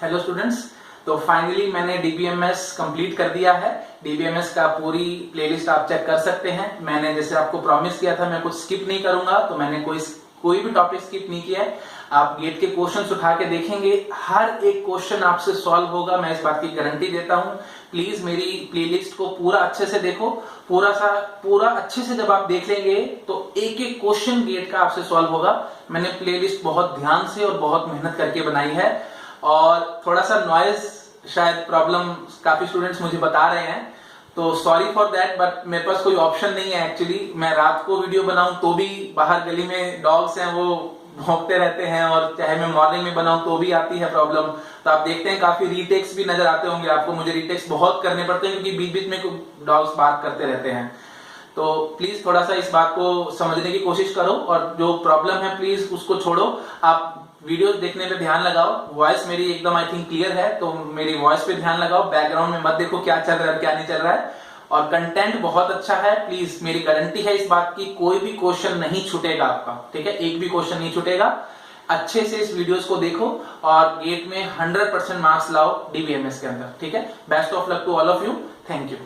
Hello students, तो finally मैंने DBMS complete कर दिया है। डीबीएमएस का पूरी प्लेलिस्ट आप चेक कर सकते हैं। मैंने जैसे आपको प्रॉमिस किया था मैं कुछ स्किप नहीं करूंगा, तो मैंने कोई भी टॉपिक स्किप नहीं किया है। आप गेट के क्वेश्चंस उठा के देखेंगे, हर एक क्वेश्चन आपसे सॉल्व होगा, मैं इस बात की गारंटी देता हूं। प्लीज मेरी प्लेलिस्ट को पूरा अच्छे से देखो। पूरा अच्छे से जब आप देख लेंगे तो एक एक क्वेश्चन गेट का आपसे सॉल्व होगा। मैंने प्लेलिस्ट बहुत ध्यान से और बहुत मेहनत करके बनाई है। और थोड़ा सा नॉइज शायद प्रॉब्लम काफी स्टूडेंट्स मुझे बता रहे हैं, तो सॉरी फॉर दैट, बट मेरे पास कोई ऑप्शन नहीं है एक्चुअली। मैं रात को वीडियो बनाऊं तो भी बाहर गली में डॉग्स हैं, वो भौंकते रहते हैं, और चाहे मैं मॉर्निंग में बनाऊं तो भी आती है प्रॉब्लम। तो आप देखते हैं काफी रीटेक्स भी नजर आते होंगे आपको। मुझे रीटेक्स बहुत करने पड़ते हैं क्योंकि बीच बीच में डॉग्स बात करते रहते हैं। तो प्लीज थोड़ा सा इस बात को समझने की कोशिश करो, और जो प्रॉब्लम है प्लीज उसको छोड़ो। आप वीडियो देखने पे ध्यान लगाओ। वॉइस मेरी एकदम आई थिंक क्लियर है, तो मेरी वॉइस पे ध्यान लगाओ। बैकग्राउंड में मत देखो क्या चल रहा है क्या नहीं चल रहा है। और कंटेंट बहुत अच्छा है, प्लीज मेरी गारंटी है इस बात की, कोई भी क्वेश्चन नहीं छूटेगा आपका, ठीक है? एक भी क्वेश्चन नहीं छूटेगा। अच्छे से इस वीडियोस को देखो और गेट में 100% मार्क्स लाओ डीबीएमएस के अंदर, ठीक है? Best of luck to all of you. Thank you.